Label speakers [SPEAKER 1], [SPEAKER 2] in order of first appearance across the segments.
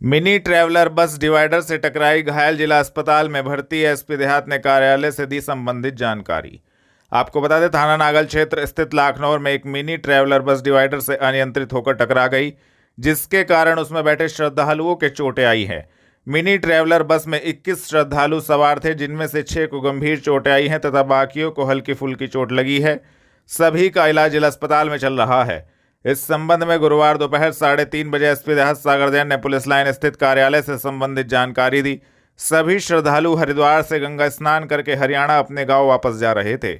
[SPEAKER 1] Mini traveller बस divider से टकराई, घायल, जिला अस्पताल में भर्ती। एसपी देहात ने कार्यालय से दी संबंधित जानकारी। आपको बता दें, थाना नागल क्षेत्र स्थित लाखनौर में एक मिनी ट्रैवलर बस डिवाइडर से अनियंत्रित होकर टकरा गई, जिसके कारण उसमें बैठे श्रद्धालुओं के चोटें आई हैं। मिनी ट्रैवलर बस में 21 श्रद्धालु सवार थे, जिनमें से 6 को गंभीर चोटें आई हैं तथा बाकियों को हल्की फुल्की चोट लगी है। सभी का इलाज जिला अस्पताल में चल रहा है। इस संबंध में गुरुवार दोपहर 3:30 बजे एसपी देहात सागर जैन ने पुलिस लाइन स्थित कार्यालय से संबंधित जानकारी दी। सभी श्रद्धालु हरिद्वार से गंगा स्नान करके हरियाणा अपने गांव वापस जा रहे थे।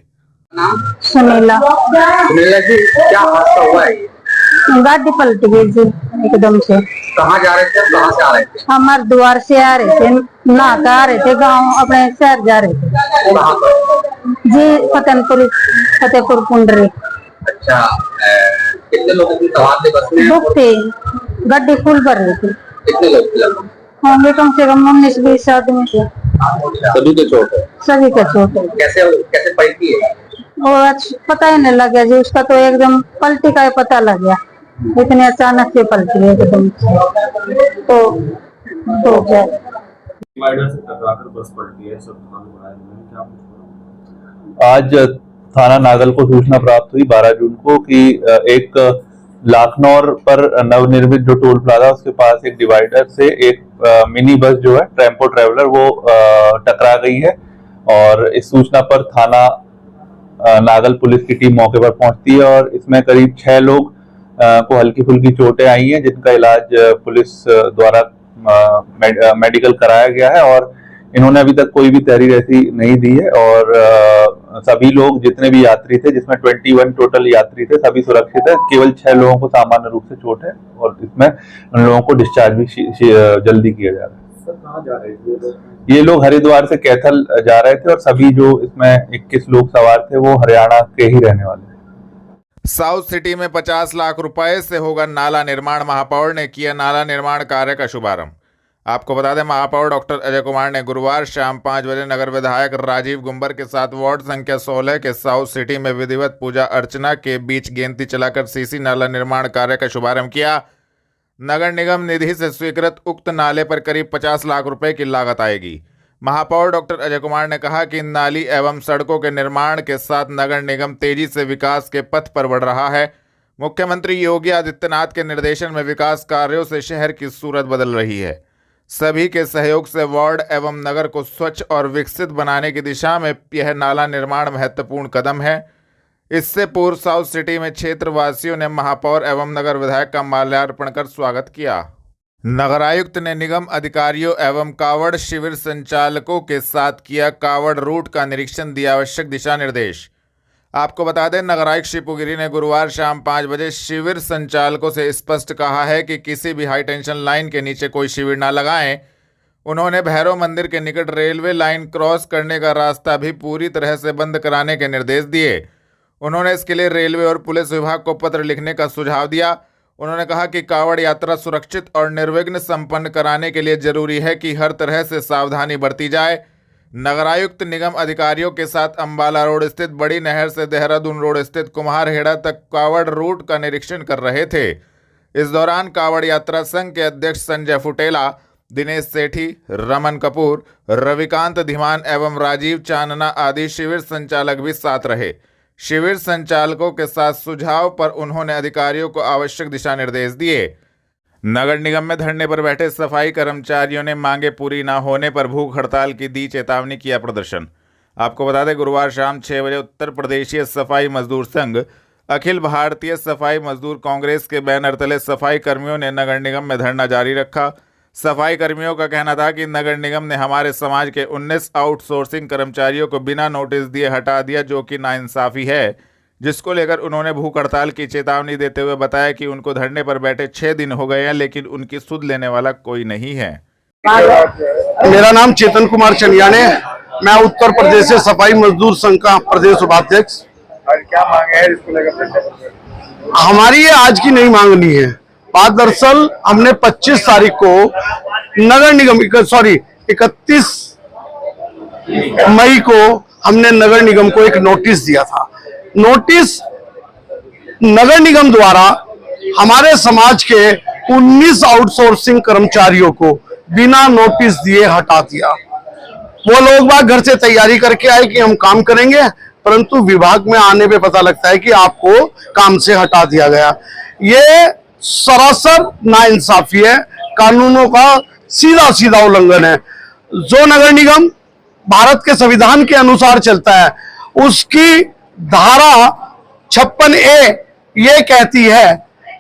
[SPEAKER 2] सुनीला
[SPEAKER 3] जी, क्या हादसा हुआ है?
[SPEAKER 2] गाड़ी पलट गई जी एकदम से।
[SPEAKER 3] कहाँ जा रहे थे, कहाँ से आ रहे थे?
[SPEAKER 2] हम हरिद्वार से आ रहे थे, नहाता आ रहे थे, गांव अपने शहर जा रहे थे।
[SPEAKER 3] कहाँ पर?
[SPEAKER 2] जी फतेहपुर पुंडरी।
[SPEAKER 3] अच्छा, कितने लोग सवार थे बस में?
[SPEAKER 2] लोग थे, गाड़ी फुल भर रही थी।
[SPEAKER 3] कितने लोग थे लगभग?
[SPEAKER 2] होंगे कम से कम 19-20 आदमी थे।
[SPEAKER 3] सभी के चोट है?
[SPEAKER 2] सभी का चोट है।
[SPEAKER 3] कैसे पलटी है?
[SPEAKER 2] वो पता ही नहीं लग गया जी, उसका तो एकदम पलटी का ही पता लग गया, इतने अचानक से पलटी है एकदम से। तो क्या
[SPEAKER 4] से टकराकर बस पलटी है, सब क्या
[SPEAKER 5] आज थाना नागल को सूचना प्राप्त हुई 12 जून को कि एक लाखनौर पर नवनिर्मित जो टोल प्लाजा उसके पास एक डिवाइडर से एक मिनी बस जो है टेम्पो ट्रैवलर वो टकरा गई है। और इस सूचना पर थाना नागल पुलिस की टीम मौके पर पहुंचती है और इसमें करीब 6 लोग को हल्की फुल्की चोटें आई हैं, जिनका इलाज पुलिस द्वारा मेडिकल कराया गया है। और इन्होंने अभी तक कोई भी तहरीर ऐसी नहीं दी है। और सभी लोग जितने भी यात्री थे, जिसमें 21 टोटल यात्री थे, सभी सुरक्षित है। केवल 6 लोगों को सामान्य रूप से चोट है और इसमें उन लोगों को डिस्चार्ज भी जल्दी किया जा रहा है।
[SPEAKER 4] सर, कहाँ जा रहे थे
[SPEAKER 5] ये लोग? हरिद्वार से कैथल जा रहे थे और सभी जो इसमें 21 लोग सवार थे वो हरियाणा के ही रहने वाले थे।
[SPEAKER 1] साउथ सिटी में 50 लाख रुपए से होगा नाला निर्माण। महापौर ने किया नाला निर्माण कार्य का शुभारंभ। आपको बता दें, महापौर डॉक्टर अजय कुमार ने गुरुवार शाम 5 बजे नगर विधायक राजीव गुंबर के साथ वार्ड संख्या 16 के साउथ सिटी में विधिवत पूजा अर्चना के बीच गेंती चलाकर सीसी नाला निर्माण कार्य का शुभारंभ किया। नगर निगम निधि से स्वीकृत उक्त नाले पर करीब 50 लाख रुपए की लागत आएगी। महापौर डॉक्टर अजय कुमार ने कहा कि नाली एवं सड़कों के निर्माण के साथ नगर निगम तेजी से विकास के पथ पर बढ़ रहा है। मुख्यमंत्री योगी आदित्यनाथ के निर्देशन में विकास कार्यों से शहर की सूरत बदल रही है। सभी के सहयोग से वार्ड एवं नगर को स्वच्छ और विकसित बनाने की दिशा में यह नाला निर्माण महत्वपूर्ण कदम है। इससे पूर्व साउथ सिटी में क्षेत्रवासियों ने महापौर एवं नगर विधायक का माल्यार्पण कर स्वागत किया। नगर आयुक्त ने निगम अधिकारियों एवं कावड़ शिविर संचालकों के साथ किया कावड़ रूट का निरीक्षण, दिया आवश्यक दिशा निर्देश। आपको बता दें, नगर आयुक्त शिवपुरी ने गुरुवार शाम 5 बजे शिविर संचालकों से स्पष्ट कहा है कि किसी भी हाई टेंशन लाइन के नीचे कोई शिविर ना लगाएं। उन्होंने भैरव मंदिर के निकट रेलवे लाइन क्रॉस करने का रास्ता भी पूरी तरह से बंद कराने के निर्देश दिए। उन्होंने इसके लिए रेलवे और पुलिस विभाग को पत्र लिखने का सुझाव दिया। उन्होंने कहा कि कावड़ यात्रा सुरक्षित और निर्विघ्न संपन्न कराने के लिए जरूरी है कि हर तरह से सावधानी बरती जाए। नगरायुक्त निगम अधिकारियों के साथ अंबाला रोड स्थित बड़ी नहर से देहरादून रोड स्थित कुम्हारहेड़ा तक कावड़ रूट का निरीक्षण कर रहे थे। इस दौरान कावड़ यात्रा संघ के अध्यक्ष संजय फुटेला, दिनेश सेठी, रमन कपूर, रविकांत धीमान एवं राजीव चानना आदि शिविर संचालक भी साथ रहे। शिविर संचालकों के साथ सुझाव पर उन्होंने अधिकारियों को आवश्यक दिशा निर्देश दिए। नगर निगम में धरने पर बैठे सफाई कर्मचारियों ने मांगे पूरी न होने पर भूख हड़ताल की दी चेतावनी, किया प्रदर्शन। आपको बता दें, गुरुवार शाम 6 बजे उत्तर प्रदेशीय सफाई मजदूर संघ, अखिल भारतीय सफाई मजदूर कांग्रेस के बैनर तले सफाई कर्मियों ने नगर निगम में धरना जारी रखा। सफाई कर्मियों का कहना था कि नगर निगम ने हमारे समाज के 19 आउटसोर्सिंग कर्मचारियों को बिना नोटिस दिए हटा दिया, जो कि नाइंसाफी है, जिसको लेकर उन्होंने भूख हड़ताल की चेतावनी देते हुए बताया कि उनको धरने पर बैठे 6 दिन हो गए हैं, लेकिन उनकी सुध लेने वाला कोई नहीं है।
[SPEAKER 6] मेरा नाम चेतन कुमार चनियाने, मैं उत्तर प्रदेश से सफाई मजदूर संघ का प्रदेश उपाध्यक्ष।
[SPEAKER 3] क्या मांग है इसको लेकर?
[SPEAKER 6] हमारी ये आज की नहीं मांगनी है। बात दरअसल हमने 25 तारीख को नगर निगम 31 मई को हमने नगर निगम को एक नोटिस दिया था। नोटिस नगर निगम द्वारा हमारे समाज के 19 आउटसोर्सिंग कर्मचारियों को बिना नोटिस दिए हटा दिया। वो लोग बाग घर से तैयारी करके आए कि हम काम करेंगे, परंतु विभाग में आने पे पता लगता है कि आपको काम से हटा दिया गया। ये सरासर नाइंसाफी है, कानूनों का सीधा सीधा उल्लंघन है। जो नगर निगम भारत के संविधान के अनुसार चलता है, उसकी धारा 56A ये कहती है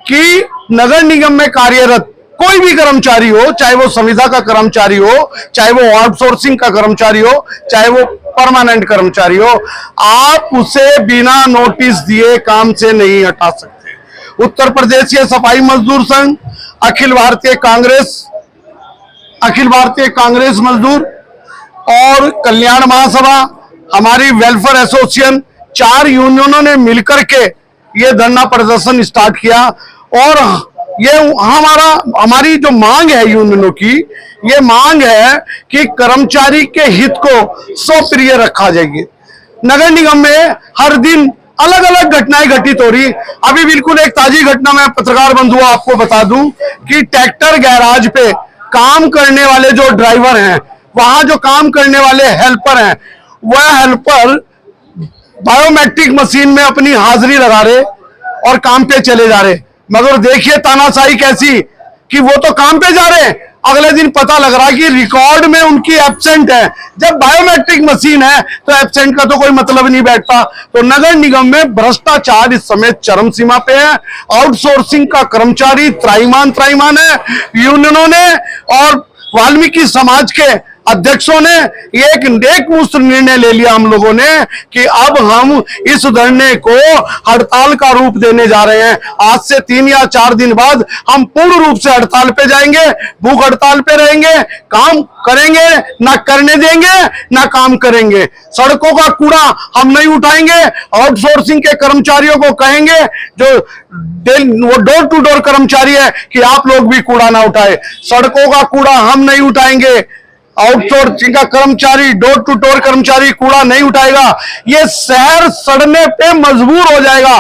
[SPEAKER 6] कि नगर निगम में कार्यरत कोई भी कर्मचारी हो, चाहे वो संविदा का कर्मचारी हो, चाहे वो आउटसोर्सिंग का कर्मचारी हो, चाहे वो परमानेंट कर्मचारी हो, आप उसे बिना नोटिस दिए काम से नहीं हटा सकते। उत्तर प्रदेशीय सफाई मजदूर संघ, अखिल भारतीय कांग्रेस मजदूर और कल्याण महासभा, हमारी वेलफेयर एसोसिएशन, 4 यूनियनों ने मिलकर के ये धरना प्रदर्शन स्टार्ट किया। और ये हमारी जो मांग है यूनियनों की, ये मांग है कि कर्मचारी के हित को सर्वप्रिय रखा जाएगी। नगर निगम में हर दिन अलग अलग घटनाएं घटित हो रही। अभी बिल्कुल एक ताजी घटना मैं पत्रकार बंधुओं आपको बता दूं कि ट्रैक्टर गैराज पे काम करने वाले जो ड्राइवर हैं, वहां जो काम करने वाले हेल्पर हैं, वह हेल्पर बायोमेट्रिक मशीन में अपनी हाजिरी लगा रहे और काम पे चले जा रहे। मगर देखिए तानाशाही कैसी कि वो तो काम पे जा रहे हैं, अगले दिन पता लग रहा है कि रिकॉर्ड में उनकी एब्सेंट है। जब बायोमेट्रिक मशीन है तो एब्सेंट का तो कोई मतलब नहीं बैठता। तो नगर निगम में भ्रष्टाचार इस समय चरम सीमा पे है। आउटसोर्सिंग का कर्मचारी त्राहिमाम है। यूनियनों ने और वाल्मीकि समाज के अध्यक्षों ने एक नेकमुश्त निर्णय ले लिया हम लोगों ने कि अब हम इस धरने को हड़ताल का रूप देने जा रहे हैं। आज से 3 या 4 दिन बाद हम पूर्ण रूप से हड़ताल पे जाएंगे, भूख हड़ताल पे रहेंगे, काम करेंगे ना करने देंगे ना काम करेंगे। सड़कों का कूड़ा हम नहीं उठाएंगे। आउटसोर्सिंग के कर्मचारियों को कहेंगे, जो वो डोर टू डोर कर्मचारी है, कि आप लोग भी कूड़ा ना उठाए। सड़कों का कूड़ा हम नहीं उठाएंगे। आउटसोर्सिंग का कर्मचारी, डोर टू डोर कर्मचारी कूड़ा नहीं उठाएगा। ये शहर सड़ने पे मजबूर हो जाएगा।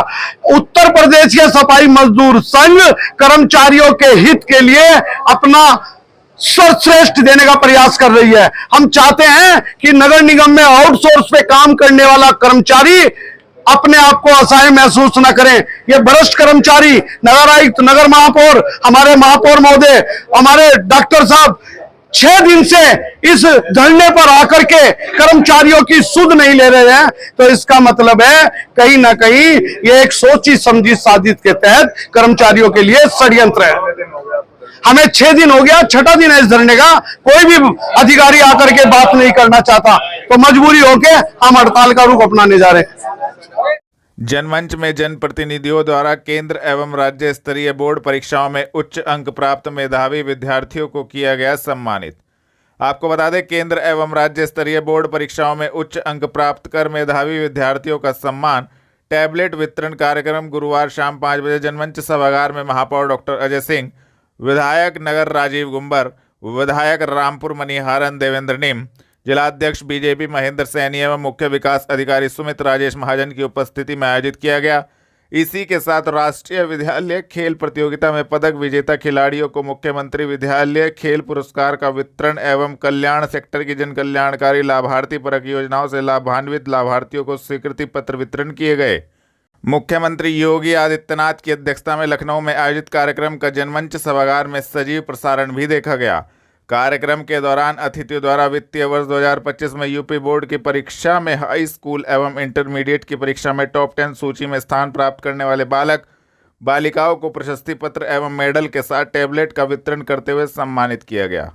[SPEAKER 6] उत्तर प्रदेश के सफाई मजदूर संघ कर्मचारियों के हित के लिए अपना सर्वश्रेष्ठ देने का प्रयास कर रही है। हम चाहते हैं कि नगर निगम में आउटसोर्स पे काम करने वाला कर्मचारी अपने आप को असहाय महसूस न करें। ये वरिष्ठ कर्मचारी, नगर आयुक्त, नगर महापौर, हमारे महापौर महोदय, हमारे डॉक्टर साहब 6 दिन से इस धरने पर आकर के कर्मचारियों की सुध नहीं ले रहे हैं। तो इसका मतलब है कहीं ना कहीं ये एक सोची समझी साजिश के तहत कर्मचारियों के लिए षड्यंत्र है। हमें 6 दिन हो गया, 6ठा दिन है इस धरने का, कोई भी अधिकारी आकर के बात नहीं करना चाहता। तो मजबूरी होके हम हड़ताल का रुख अपनाने जा रहे हैं।
[SPEAKER 1] जनमंच में जनप्रतिनिधियों द्वारा केंद्र एवं राज्य स्तरीय बोर्ड परीक्षाओं में उच्च अंक प्राप्त मेधावी विद्यार्थियों को किया गया सम्मानित। आपको बता दें, केंद्र एवं राज्य स्तरीय बोर्ड परीक्षाओं में उच्च अंक प्राप्त कर मेधावी विद्यार्थियों का सम्मान टैबलेट वितरण कार्यक्रम गुरुवार शाम 5 बजे जनमंच सभागार में महापौर डॉक्टर अजय सिंह, विधायक नगर राजीव गुम्बर, विधायक रामपुर मनिहारन देवेंद्र नीम, जिलाध्यक्ष बीजेपी महेंद्र सैनी एवं मुख्य विकास अधिकारी सुमित राजेश महाजन की उपस्थिति में आयोजित किया गया। इसी के साथ राष्ट्रीय विद्यालय खेल प्रतियोगिता में पदक विजेता खिलाड़ियों को मुख्यमंत्री विद्यालय खेल पुरस्कार का वितरण एवं कल्याण सेक्टर की जन कल्याणकारी लाभार्थी परक योजनाओं से लाभान्वित लाभार्थियों को स्वीकृति पत्र वितरण किए गए। मुख्यमंत्री योगी आदित्यनाथ की अध्यक्षता में लखनऊ में आयोजित कार्यक्रम का जनमंच सभागार में सजीव प्रसारण भी देखा गया। कार्यक्रम के दौरान अतिथियों द्वारा वित्तीय वर्ष 2025 में यूपी बोर्ड की परीक्षा में हाई स्कूल एवं इंटरमीडिएट की परीक्षा में टॉप 10 सूची में स्थान प्राप्त करने वाले बालक बालिकाओं को प्रशस्ति पत्र एवं मेडल के साथ टैबलेट का वितरण करते हुए सम्मानित किया गया।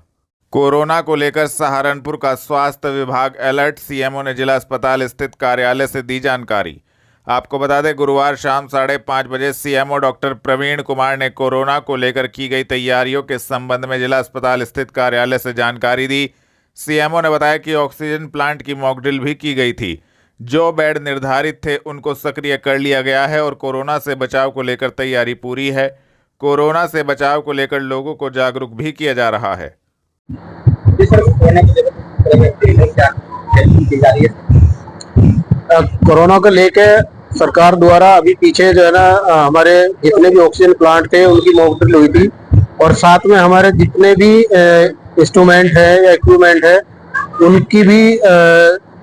[SPEAKER 1] कोरोना को लेकर सहारनपुर का स्वास्थ्य विभाग अलर्ट, सीएमओ ने जिला अस्पताल स्थित कार्यालय से दी जानकारी। आपको बता दें, गुरुवार शाम 5:30 बजे सीएमओ डॉक्टर प्रवीण कुमार ने कोरोना को लेकर की गई तैयारियों के संबंध में जिला अस्पताल स्थित कार्यालय से जानकारी दी। सीएमओ ने बताया कि ऑक्सीजन प्लांट की मॉक ड्रिल भी की गई थी। जो बेड निर्धारित थे उनको सक्रिय कर लिया गया है और कोरोना से बचाव को लेकर तैयारी पूरी है। कोरोना से बचाव को लेकर लोगों को जागरूक भी किया जा रहा है।
[SPEAKER 7] कोरोना को लेके सरकार द्वारा अभी पीछे जो है ना, हमारे जितने भी ऑक्सीजन प्लांट थे उनकी मॉक ड्रिल हुई थी
[SPEAKER 6] और साथ में हमारे जितने भी इंस्ट्रूमेंट है या इक्विपमेंट है उनकी भी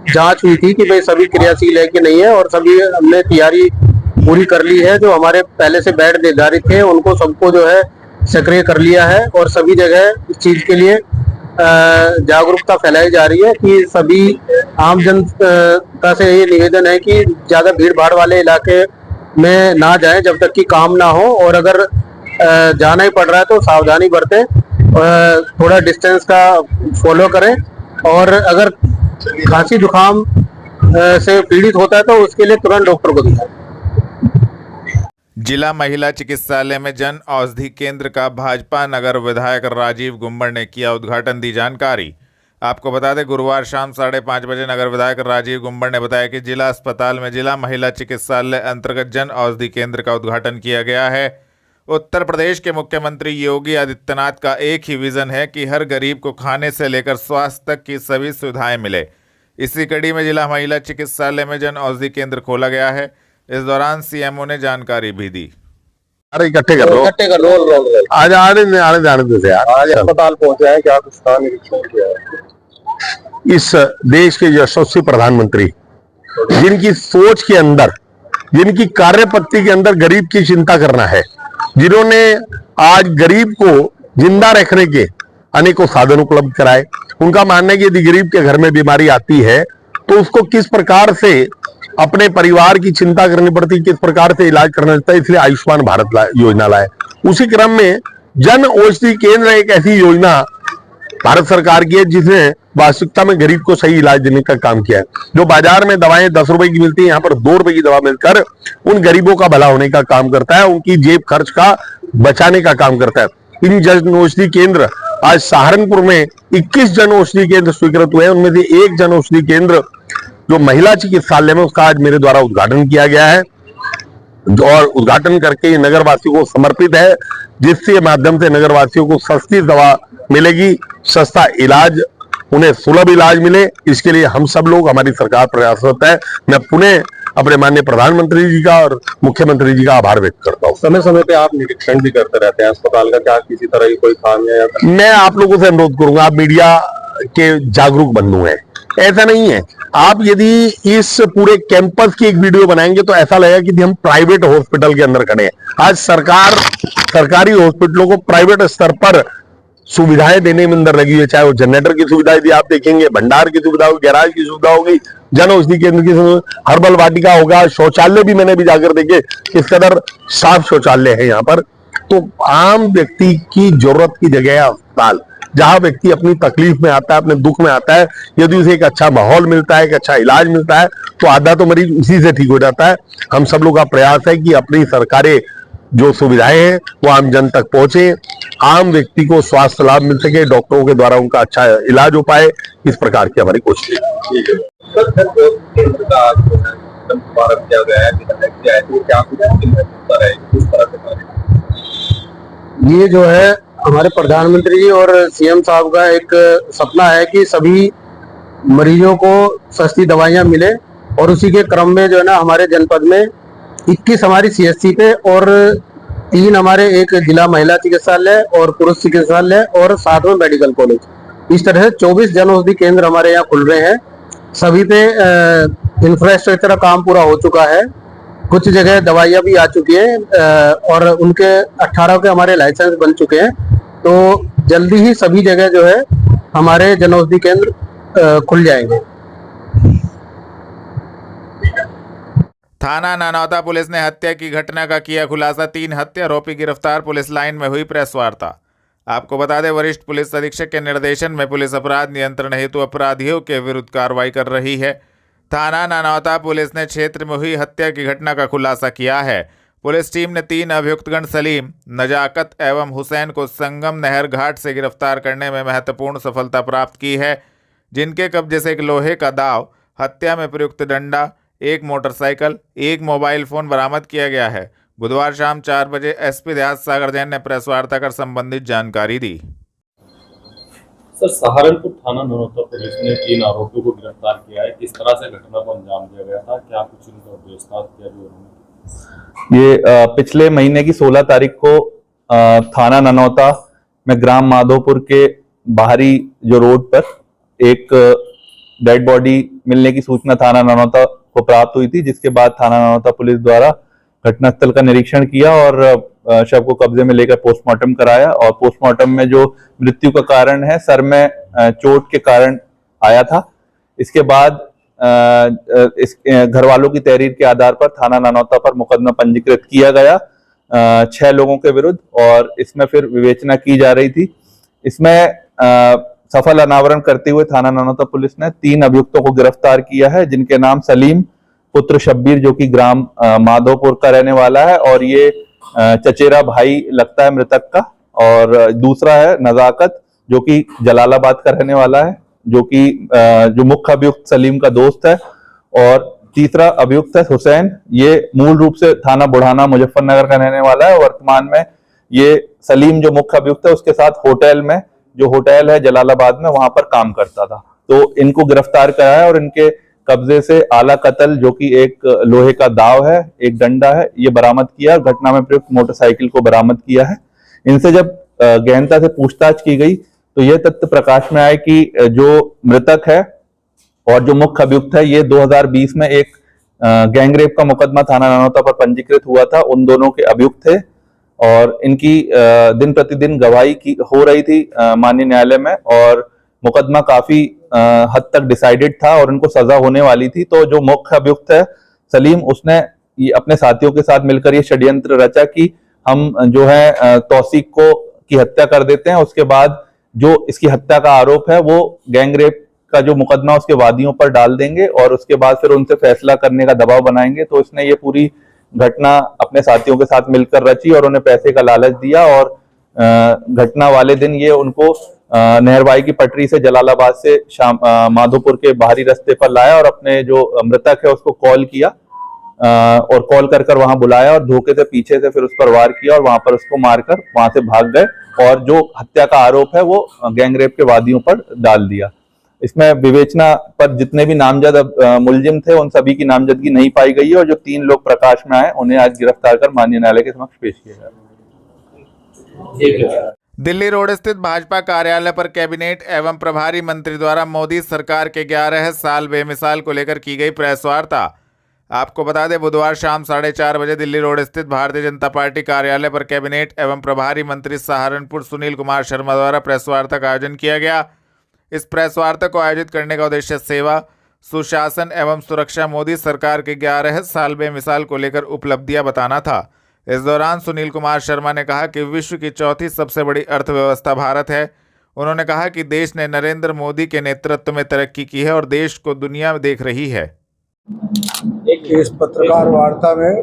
[SPEAKER 6] जांच हुई थी कि भाई सभी क्रियाशील है कि नहीं है, और सभी हमने तैयारी पूरी कर ली है। जो हमारे पहले से बेड निर्धारित थे उनको सबको जो है सक्रिय कर लिया है, और सभी जगह इस चीज के लिए जागरूकता फैलाई जा रही है कि सभी आम जनता से ये निवेदन है कि ज्यादा भीड़ भाड़ वाले इलाके में ना जाएं जब तक कि काम ना हो, और अगर जाना ही पड़ रहा है तो सावधानी बरतें, थोड़ा डिस्टेंस का फॉलो करें, और अगर खांसी जुकाम से पीड़ित होता है तो उसके लिए तुरंत डॉक्टर को दिखाएं।
[SPEAKER 1] जिला महिला चिकित्सालय में जन औषधि केंद्र का भाजपा नगर विधायक राजीव गुम्बर ने किया उद्घाटन, दी जानकारी। आपको बता दें, गुरुवार शाम 5:30 बजे नगर विधायक राजीव गुम्बर ने बताया कि जिला अस्पताल में जिला महिला चिकित्सालय अंतर्गत जन औषधि केंद्र का उद्घाटन किया गया है। उत्तर प्रदेश के मुख्यमंत्री योगी आदित्यनाथ का एक ही विजन है कि हर गरीब को खाने से लेकर स्वास्थ्य तक की सभी सुविधाएं मिले। इसी कड़ी में जिला महिला चिकित्सालय में जन औषधि केंद्र खोला गया है। इस दौरान सीएमओ ने जानकारी भी दी।
[SPEAKER 6] अरे इकट्ठे कर लो, आज आने दे से यार। आज अस्पताल पहुंचे हैं, क्या कुछ का निरीक्षण किया है? इस देश के यशस्वी प्रधानमंत्री, जिनकी सोच के अंदर, जिनकी कार्यपद्धति के अंदर गरीब की चिंता करना है, जिन्होंने आज गरीब को जिंदा रखने के अनेकों साधन उपलब्ध कराए। उनका मानना है कि यदि गरीब के घर में बीमारी आती है तो उसको किस प्रकार से अपने परिवार की चिंता करनी पड़ती, किस प्रकार से इलाज करना पड़ता है, इसलिए आयुष्मान भारत योजना लाए। उसी क्रम में जन औषधि केंद्र एक ऐसी योजना भारत सरकार की है जिसने वास्तविकता में गरीब को सही इलाज देने का काम किया है। जो बाजार में दवाएं 10 रुपए की मिलती है, यहाँ पर 2 रुपए की दवा मिलकर उन गरीबों का भला होने का काम करता है, उनकी जेब खर्च का बचाने का काम करता है। इन जन औषधि केंद्र आज सहारनपुर में 21 जन औषधि केंद्र स्वीकृत हुए हैं। उनमें से एक जन औषधि केंद्र जो महिला चिकित्सालय में, उसका आज मेरे द्वारा उद्घाटन किया गया है, और उद्घाटन करके नगरवासियों को समर्पित है, जिसके माध्यम से नगरवासियों को सस्ती दवा मिलेगी, सस्ता इलाज, उन्हें सुलभ इलाज मिले। इसके लिए हम सब लोग, हमारी सरकार प्रयासरत है। मैं पुनः अपने माननीय प्रधानमंत्री जी का और मुख्यमंत्री जी का आभार व्यक्त करता हूँ। समय समय पे आप निरीक्षण भी करते रहते हैं अस्पताल का, क्या किसी तरह की कोई खामी है? मैं आप लोगों से अनुरोध करूंगा, आप मीडिया के जागरूक बंधु हैं, ऐसा नहीं है। आप यदि इस पूरे कैंपस की एक वीडियो बनाएंगे तो ऐसा लगेगा कि हम प्राइवेट हॉस्पिटल के अंदर खड़े हैं। आज सरकार सरकारी हॉस्पिटलों को प्राइवेट स्तर पर सुविधाएं देने में अंदर लगी है, चाहे वो जनरेटर की सुविधा यदि आप देखेंगे, भंडार की सुविधा होगी, गैराज की सुविधा होगी, जन औषधि केंद्र की सुविधा, हर्बल वाटिका होगा, शौचालय भी मैंने भी जाकर देखे किस कदर साफ शौचालय है यहाँ पर। तो आम व्यक्ति की जरूरत की जगह है अस्पताल, जहां व्यक्ति अपनी तकलीफ में आता है, अपने दुख में आता है, यदि उसे एक अच्छा माहौल मिलता है, एक अच्छा इलाज मिलता है, तो आधा तो मरीज उसी से ठीक हो जाता है। हम सब लोग का प्रयास है कि अपनी सरकारें जो सुविधाएं हैं वो आम जन तक पहुंचे, आम व्यक्ति को स्वास्थ्य लाभ मिल सके, डॉक्टरों के द्वारा उनका अच्छा इलाज हो पाए, इस प्रकार की हमारी कोशिश है। ये जो है हमारे प्रधानमंत्री जी और सीएम साहब का एक सपना है कि सभी मरीजों को सस्ती दवाइयां मिले, और उसी के क्रम में जो है ना हमारे जनपद में 21 हमारी सीएचसी पे और 3 हमारे, एक जिला महिला चिकित्सालय और पुरुष चिकित्सालय और 7 में मेडिकल कॉलेज, इस तरह से 24 जन औषधि केंद्र हमारे यहाँ खुल रहे हैं। सभी पे इंफ्रास्ट्रक्चर काम पूरा हो चुका है, कुछ जगह दवाइयां भी आ चुकी हैं, और उनके 18 के हमारे लाइसेंस बन चुके हैं। तो जल्दी ही सभी जगह जो है हमारे जन औषधि केंद्र खुल जाएंगे।
[SPEAKER 1] थाना नानौता पुलिस ने हत्या की घटना का किया खुलासा, 3 हत्या आरोपी गिरफ्तार। पुलिस लाइन में हुई प्रेस वार्ता। आपको बता दें, वरिष्ठ पुलिस अधीक्षक के निर्देशन में पुलिस अपराध नियंत्रण हेतु अपराधियों के विरुद्ध कार्रवाई कर रही है। थाना नानौता पुलिस ने क्षेत्र में हुई हत्या की घटना का खुलासा किया है। पुलिस टीम ने 3 अभियुक्तगण सलीम, नजाकत एवं हुसैन को संगम नहर घाट से गिरफ्तार करने में महत्वपूर्ण सफलता प्राप्त की है, जिनके कब्जे से एक लोहे का दाव, हत्या में प्रयुक्त डंडा, एक मोटरसाइकिल, एक मोबाइल फोन बरामद किया गया है। बुधवार शाम 4 बजे एसपी देहात सागर जैन ने प्रेस वार्ता कर संबंधित जानकारी दी।
[SPEAKER 4] सर, सहारनपुर थाना नानौता पुलिस ने 3 आरोपियों को गिरफ्तार किया है। किस तरह से घटना को अंजाम दिया गया था, क्या कुछ उनका उद्देश्य था?
[SPEAKER 5] ये पिछले महीने की 16 तारीख को थाना ननौता में ग्राम माधोपुर के बाहरी जो रोड पर एक डेड बॉडी मिलने की सूचना थाना ननौता को प्राप्त हुई थी, जिसके बाद थाना ननौता पुलिस द्वारा घटनास्थल का निरीक्षण किया और शव को कब्जे में लेकर पोस्टमार्टम कराया। और पोस्टमार्टम में जो मृत्यु का कारण है सर में चोट के कारण आया था। इसके बाद इस घर वालों की तहरीर के आधार पर थाना ननौता पर मुकदमा पंजीकृत किया गया 6 लोगों के विरुद्ध, और इसमें फिर विवेचना की जा रही थी। इसमें सफल अनावरण करते हुए थाना ननौता पुलिस ने 3 अभियुक्तों को गिरफ्तार किया है, जिनके नाम सलीम पुत्र शब्बीर जो कि ग्राम माधोपुर का रहने वाला है और ये चचेरा भाई लगता है मृतक का, और दूसरा है नजाकत जो कि जलालाबाद का रहने वाला है, जो कि जो मुख्य अभियुक्त सलीम का दोस्त है, और तीसरा अभियुक्त है हुसैन, ये मूल रूप से थाना बुढ़ाना मुजफ्फरनगर का रहने वाला है। वर्तमान में ये सलीम जो मुख्य अभियुक्त है उसके साथ होटल में, जो होटल है जलालाबाद में, वहां पर काम करता था। तो इनको गिरफ्तार कराया और इनके कब्जे से आला कतल जो कि एक लोहे का दाव है, एक डंडा है, ये बरामद किया। घटना में प्रयुक्त मोटरसाइकिल को बरामद किया है। इनसे जब गहनता से पूछताछ की गई तो यह तथ्य प्रकाश में आया कि जो मृतक है और जो मुख्य अभियुक्त है ये 2020 में एक गैंगरेप का मुकदमा थाना ननौता पर पंजीकृत हुआ था, उन दोनों के अभियुक्त थे और इनकी दिन प्रतिदिन गवाही की हो रही थी माननीय न्यायालय में, और मुकदमा काफी हद तक डिसाइडेड था और उनको सजा होने वाली थी। तो जो मुख्य अभियुक्त है सलीम, उसने ये अपने साथियों के साथ मिलकर ये षड्यंत्र रचा कि हम जो है तौसीक को की हत्या कर देते हैं, उसके बाद जो इसकी हत्या का आरोप है वो गैंगरेप का जो मुकदमा उसके वादियों पर डाल देंगे और उसके बाद फिर उनसे फैसला करने का दबाव बनाएंगे। तो इसने ये पूरी घटना अपने साथियों के साथ मिलकर रची और उन्हें पैसे का लालच दिया, और घटना वाले दिन ये उनको नहरबाई की पटरी से जलालाबाद से माधोपुर के बाहरी रास्ते पर लाया और अपने जो मृतक है उसको कॉल किया और कॉल कर वहां बुलाया और धोखे से पीछे से फिर उस पर वार किया और वहां पर उसको मारकर वहां से भाग गए, और जो हत्या का आरोप है वो गैंगरेप के वादियों पर डाल दिया। इसमें विवेचना पर जितने भी नामजद मुलजिम थे उन सभी की नामजदगी नहीं पाई गई है, और जो 3 लोग प्रकाश में आए उन्हें आज गिरफ्तार कर माननीय न्यायालय के समक्ष पेश किया गया।
[SPEAKER 1] दिल्ली रोड स्थित भाजपा कार्यालय पर कैबिनेट एवं प्रभारी मंत्री द्वारा मोदी सरकार के 11 साल बेमिसाल को लेकर की गई प्रेस वार्ता। आपको बता दें, बुधवार शाम 4:30 बजे दिल्ली रोड स्थित भारतीय जनता पार्टी कार्यालय पर कैबिनेट एवं प्रभारी मंत्री सहारनपुर सुनील कुमार शर्मा द्वारा प्रेस वार्ता का आयोजन किया गया। इस प्रेस वार्ता को आयोजित करने का उद्देश्य सेवा, सुशासन एवं सुरक्षा, मोदी सरकार के 11 साल बेमिसाल को लेकर उपलब्धियां बताना था। इस दौरान सुनील कुमार शर्मा ने कहा कि विश्व की 4थी सबसे बड़ी अर्थव्यवस्था भारत है। उन्होंने कहा कि देश ने नरेंद्र मोदी के नेतृत्व में तरक्की की है और देश को दुनिया देख रही है।
[SPEAKER 7] इस पत्रकार वार्ता में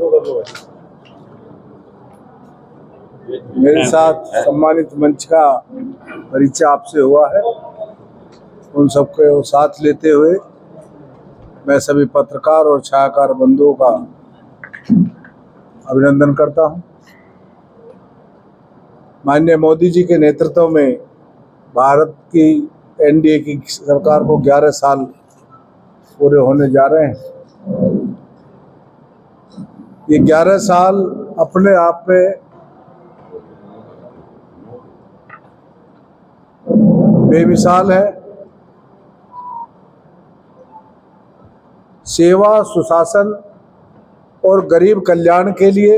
[SPEAKER 7] मेरे साथ सम्मानित मंच का परिचय आपसे हुआ है, उन सबको साथ लेते हुए मैं सभी पत्रकार और छायाकार बंधुओं का अभिनंदन करता हूं। माननीय मोदी जी के नेतृत्व में भारत की एनडीए की सरकार को 11 साल पूरे होने जा रहे हैं। ये 11 साल अपने आप में बेमिसाल है। सेवा, सुशासन और गरीब कल्याण के लिए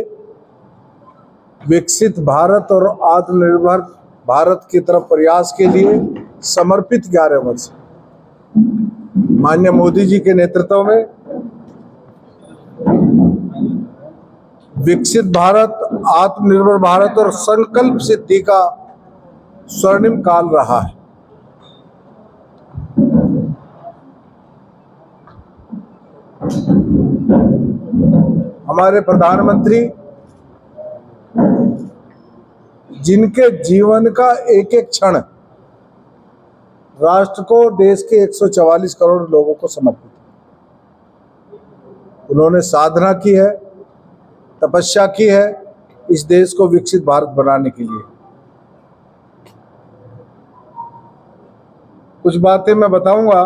[SPEAKER 7] विकसित भारत और आत्मनिर्भर भारत की तरफ प्रयास के लिए समर्पित 11 वर्ष माननीय मोदी जी के नेतृत्व में विकसित भारत, आत्मनिर्भर भारत और संकल्प सिद्धि का स्वर्णिम काल रहा है। हमारे प्रधानमंत्री जिनके जीवन का एक एक क्षण राष्ट्र को, देश के 144 करोड़ लोगों को समर्पित है। उन्होंने साधना की है, तपस्या की है इस देश को विकसित भारत बनाने के लिए। कुछ बातें मैं बताऊंगा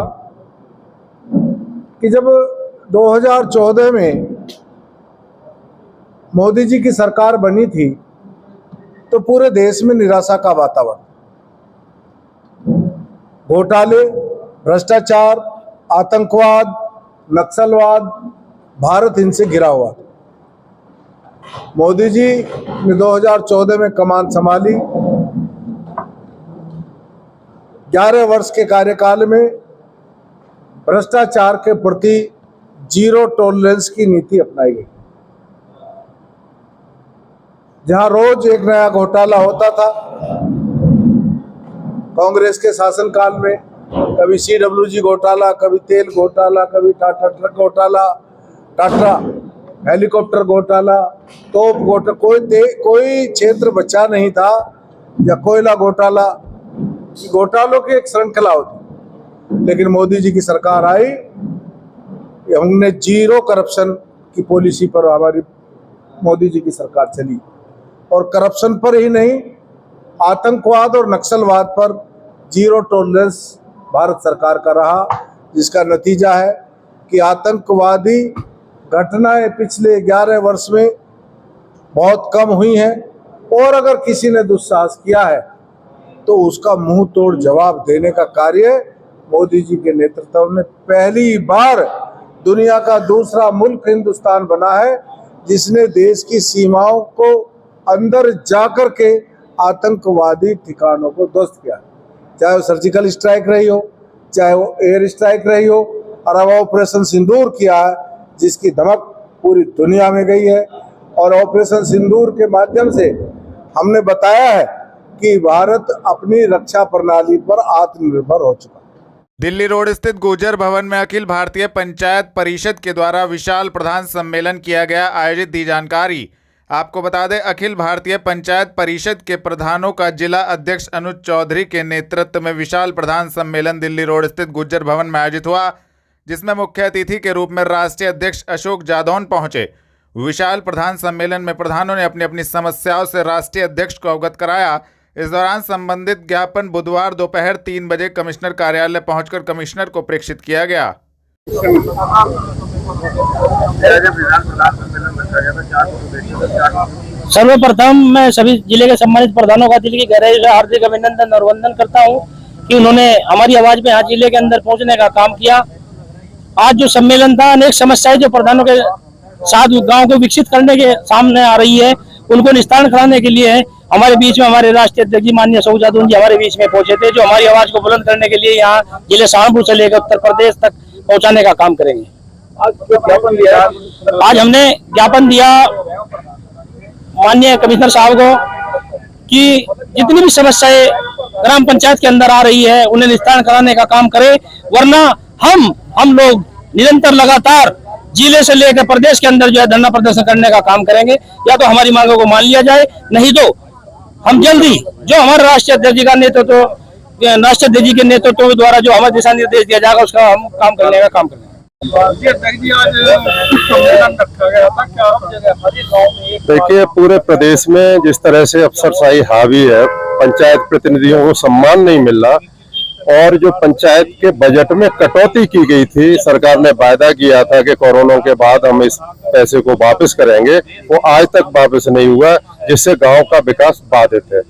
[SPEAKER 7] कि जब 2014 में मोदी जी की सरकार बनी थी तो पूरे देश में निराशा का वातावरण, घोटाले, भ्रष्टाचार, आतंकवाद, नक्सलवाद, भारत इनसे घिरा हुआ था। मोदी जी ने 2014 में कमान संभाली। 11 वर्ष के कार्यकाल में भ्रष्टाचार के प्रति जीरो टॉलरेंस की नीति अपनाई गई। जहां रोज एक नया घोटाला होता था, कांग्रेस के शासनकाल में कभी CWG घोटाला, कभी तेल घोटाला, कभी टाटा ट्रक घोटाला, टाटा हेलीकॉप्टर घोटाला, तोप घोटाला, कोई क्षेत्र बचा नहीं था, या कोयला घोटाला, घोटालों की एक श्रृंखला होती। लेकिन मोदी जी की सरकार आई, हमने जीरो करप्शन की पॉलिसी पर हमारी मोदी जी की सरकार चली, और करप्शन पर ही नहीं, आतंकवाद और नक्सलवाद पर जीरो टॉलरेंस भारत सरकार का रहा, जिसका नतीजा है कि आतंकवादी घटनाएं पिछले 11 वर्ष में बहुत कम हुई हैं, और अगर किसी ने दुस्साहस किया है तो उसका मुंह तोड़ जवाब देने का कार्य मोदी जी के नेतृत्व में पहली बार दुनिया का दूसरा मुल्क हिंदुस्तान बना है, जिसने देश की सीमाओं को अंदर जाकर के आतंकवादी ठिकानों को ध्वस्त किया, चाहे वो सर्जिकल स्ट्राइक रही हो, चाहे वो एयर स्ट्राइक रही हो, और अब ऑपरेशन सिंदूर किया है, जिसकी धमक पूरी दुनिया में गई है। और ऑपरेशन सिंदूर के माध्यम से हमने बताया है कि भारत अपनी रक्षा प्रणाली पर आत्मनिर्भर हो चुका है।
[SPEAKER 1] दिल्ली रोड स्थित गुर्जर भवन में अखिल भारतीय पंचायत परिषद के द्वारा विशाल प्रधान सम्मेलन किया गया, आयोजित दी जानकारी। आपको बता दें, अखिल भारतीय पंचायत परिषद के प्रधानों का जिला अध्यक्ष अनुज चौधरी के नेतृत्व में विशाल प्रधान सम्मेलन दिल्ली रोड स्थित गुर्जर भवन में आयोजित हुआ, जिसमें मुख्य अतिथि के रूप में राष्ट्रीय अध्यक्ष अशोक जादौन पहुंचे। विशाल प्रधान सम्मेलन में प्रधानों ने अपनी अपनी समस्याओं से राष्ट्रीय अध्यक्ष को अवगत कराया। इस दौरान संबंधित ज्ञापन बुधवार दोपहर 3 बजे कमिश्नर कार्यालय पहुंचकर कमिश्नर को प्रेषित किया गया।
[SPEAKER 8] सर्वप्रथम मैं सभी जिले के सम्मानित प्रधानों का दिल की गहराई से हार्दिक अभिनंदन और वंदन करता हूं कि उन्होंने हमारी आवाज में आज जिले के अंदर पहुंचने का काम किया। आज जो सम्मेलन था, अनेक समस्याएं जो प्रधानों के साथ गांव को विकसित करने के सामने आ रही है, उनको निस्तारण कराने के लिए हमारे बीच में हमारे राष्ट्रीय अध्यक्ष जी माननीय अशोक जादौन जी हमारे बीच में पहुंचे थे, जो हमारी आवाज को बुलंद करने के लिए यहाँ जिले सहारनपुर से लेकर उत्तर प्रदेश तक पहुंचाने का काम करेंगे। आज हमने ज्ञापन दिया माननीय कमिश्नर साहब को कि जितनी भी समस्याएं ग्राम पंचायत के अंदर आ रही है, उन्हें निस्तारण कराने का काम करें, वरना हम लोग निरंतर लगातार जिले से लेकर प्रदेश के अंदर जो है धरना प्रदर्शन करने का काम करेंगे। या तो हमारी मांगों को मान लिया जाए, नहीं तो हम जल्दी जो हमारे राष्ट्रीय अध्यक्ष जी का नेतृत्व, राष्ट्रीय अध्यक्ष जी के नेतृत्व द्वारा जो हमें दिशा निर्देश दिया जाएगा, उसका हम काम करने का काम करेंगे।
[SPEAKER 9] देखिए, पूरे प्रदेश में जिस तरह से अफसरशाही हावी है, पंचायत प्रतिनिधियों को सम्मान नहीं मिल रहा, और जो पंचायत के बजट में कटौती की गई थी, सरकार ने वायदा किया था कि कोरोना के बाद हम इस पैसे को वापस करेंगे, वो आज तक वापस नहीं हुआ, जिससे गांव का विकास बाधित है।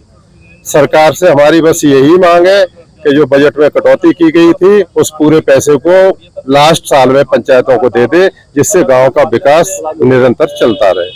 [SPEAKER 9] सरकार से हमारी बस यही मांग है कि जो बजट में कटौती की गई थी, उस पूरे पैसे को लास्ट साल में पंचायतों को दे दे, जिससे गांव का विकास निरंतर चलता रहे।